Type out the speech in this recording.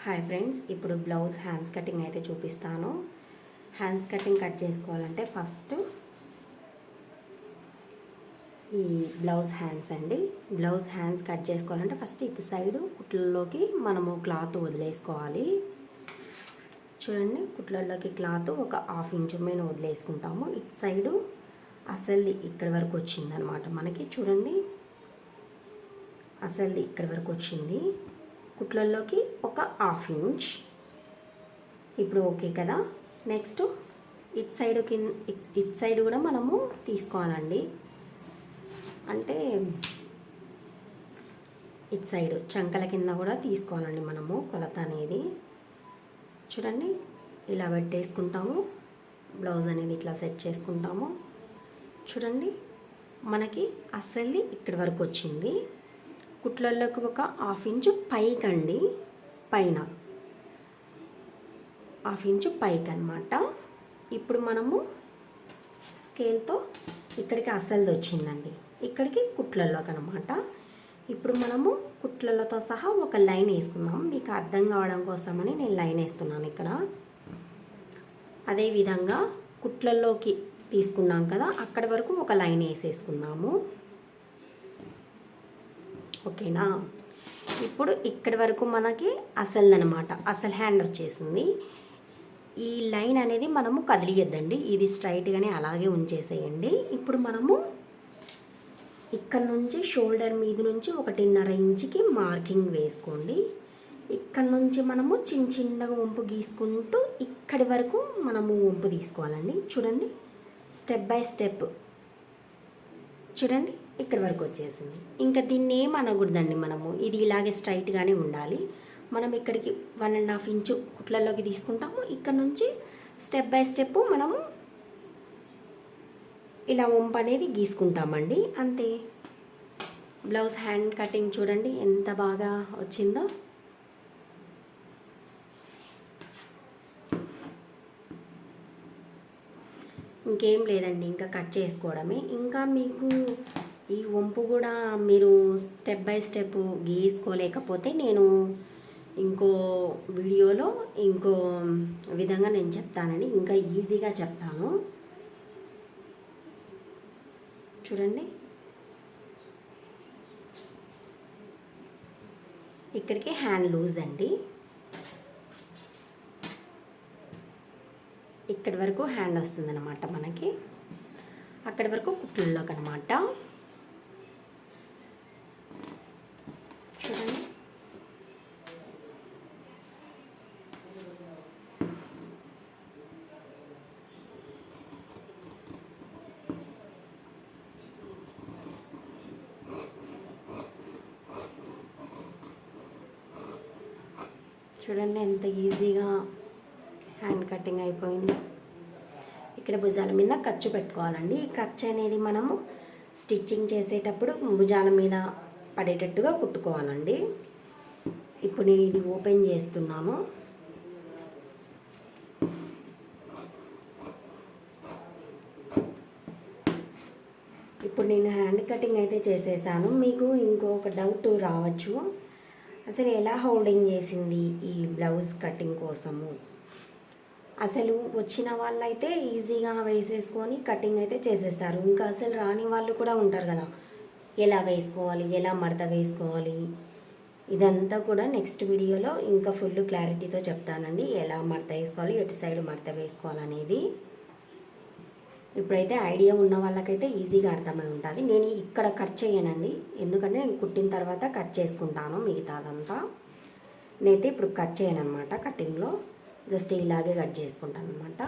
Hi friends, ఇప్పుడు blouse hands cutting అయితే చూపిస్తాను. హ్యాండ్స్ కటింగ్ కట్ చేసుకోవాలంటే ఫస్ట్ ఈ బ్లౌజ్ హ్యాండ్స్ అండి. బ్లౌజ్ హ్యాండ్స్ కట్ చేసుకోవాలంటే ఫస్ట్ ఇటు సైడు కుట్లలోకి మనము క్లాత్ వదిలేసుకోవాలి. చూడండి, కుట్లలోకి క్లాత్ ఒక 1/2 ఇంచు మీద వదిలేసుకుంటాము. ఇటు సైడు అసలు ఇక్కడి వరకు వచ్చిందనమాట మనకి. చూడండి, అసలు ఇక్కడి వరకు వచ్చింది. కుట్లలోకి ఒక 1/2 ఇంచ్. ఇప్పుడు ఓకే కదా. నెక్స్ట్ ఇటు సైడ్ కూడా మనము తీసుకోవాలండి. అంటే ఇటు సైడ్ చంకల కింద కూడా తీసుకోవాలండి మనము కొలత అనేది. చూడండి, ఇలా పెట్టేసుకుంటాము. బ్లౌజ్ అనేది ఇట్లా సెట్ చేసుకుంటాము. చూడండి, మనకి అసలు ఇక్కడి వరకు వచ్చింది. కుట్లలోకి ఒక 1/2 ఇంచు పైకండి, పైన 1/2 ఇంచు పైకి అనమాట. ఇప్పుడు మనము స్కేల్తో ఇక్కడికి అసలుది వచ్చిందండి, ఇక్కడికి కుట్లలోకి అనమాట. ఇప్పుడు మనము కుట్లలతో సహా ఒక లైన్ వేసుకుందాం. మీకు అర్థం కావడం కోసమని నేను లైన్ వేస్తున్నాను ఇక్కడ. అదేవిధంగా కుట్లలోకి తీసుకున్నాం కదా, అక్కడి వరకు ఒక లైన్ వేసేసుకుందాము. ఓకేనా. ఇప్పుడు ఇక్కడి వరకు మనకి అసలు అనమాట, అసలు హ్యాండ్ వచ్చేసింది. ఈ లైన్ అనేది మనము కదిలియద్దండి, ఇది స్ట్రైట్గానే అలాగే ఉంచేసేయండి. ఇప్పుడు మనము ఇక్కడ నుంచి షోల్డర్ మీద నుంచి 1.5 ఇంచుకి మార్కింగ్ వేసుకోండి. ఇక్కడ నుంచి మనము చిన్నగా వంపు గీసుకుంటూ ఇక్కడి వరకు మనము వంపు తీసుకోవాలండి. చూడండి, స్టెప్ బై స్టెప్. చూడండి, ఇక్కడ వరకు వచ్చేసింది. ఇంకా దీన్ని ఏం అనకూడదండి, మనము ఇది ఇలాగే స్ట్రైట్గానే ఉండాలి. మనం ఇక్కడికి 1.5 ఇంచు కుట్లలోకి తీసుకుంటాము. ఇక్కడ నుంచి స్టెప్ బై స్టెప్ మనము ఇలా వంపు అనేది గీసుకుంటామండి, అంతే. బ్లౌజ్ హ్యాండ్ కటింగ్ చూడండి ఎంత బాగా వచ్చిందో. ఇంకేం లేదండి, ఇంకా కట్ చేసుకోవడమే. ఇంకా మీకు ఈ వంపు కూడా మీరు స్టెప్ బై స్టెప్ గీసుకోలేకపోతే నేను ఇంకో వీడియోలో ఇంకో విధంగా నేను చెప్తానండి, ఇంకా ఈజీగా చెప్తాను. చూడండి, ఇక్కడికి హ్యాండ్ లూజ్ అండి. ఇక్కడి వరకు హ్యాండ్ వస్తుందన్నమాట మనకి, అక్కడి వరకు కుట్లలోకి అనమాట. చూడండి, చూడండి ఎంత ఈజీగా హ్యాండ్ కటింగ్ అయిపోయింది. ఇక్కడ భుజాల మీద ఖర్చు పెట్టుకోవాలండి. ఈ ఖర్చు అనేది మనము స్టిచ్చింగ్ చేసేటప్పుడు భుజాల మీద పడేటట్టుగా కుట్టుకోవాలండి. ఇప్పుడు నేను ఇది ఓపెన్ చేస్తున్నాను. ఇప్పుడు నేను హ్యాండ్ కటింగ్ అయితే చేసేసాను. మీకు ఇంకొక డౌట్ రావచ్చు, అసలు ఎలా హోల్డింగ్ చేసింది ఈ బ్లౌజ్ కటింగ్ కోసము. అసలు వచ్చిన వాళ్ళైతే ఈజీగా వేసేసుకొని కటింగ్ అయితే చేసేస్తారు. ఇంకా అసలు రాని వాళ్ళు కూడా ఉంటారు కదా, ఎలా వేసుకోవాలి, ఎలా మడత వేసుకోవాలి, ఇదంతా కూడా నెక్స్ట్ వీడియోలో ఇంకా ఫుల్ క్లారిటీతో చెప్తానండి. ఎలా మడత వేసుకోవాలి, ఎటు సైడ్ మడత వేసుకోవాలనేది. ఇప్పుడైతే ఐడియా ఉన్న వాళ్ళకైతే ఈజీగా అర్థమై ఉంటుంది. నేను ఇక్కడ కట్ చేయనండి, ఎందుకంటే నేను కుట్టిన తర్వాత కట్ చేసుకుంటాను మిగతాదంతా. నేనైతే ఇప్పుడు కట్ చేయను అనమాట, కటింగ్లో జస్ట్ ఇలాగే కట్ చేసుకుంటాను అనమాట.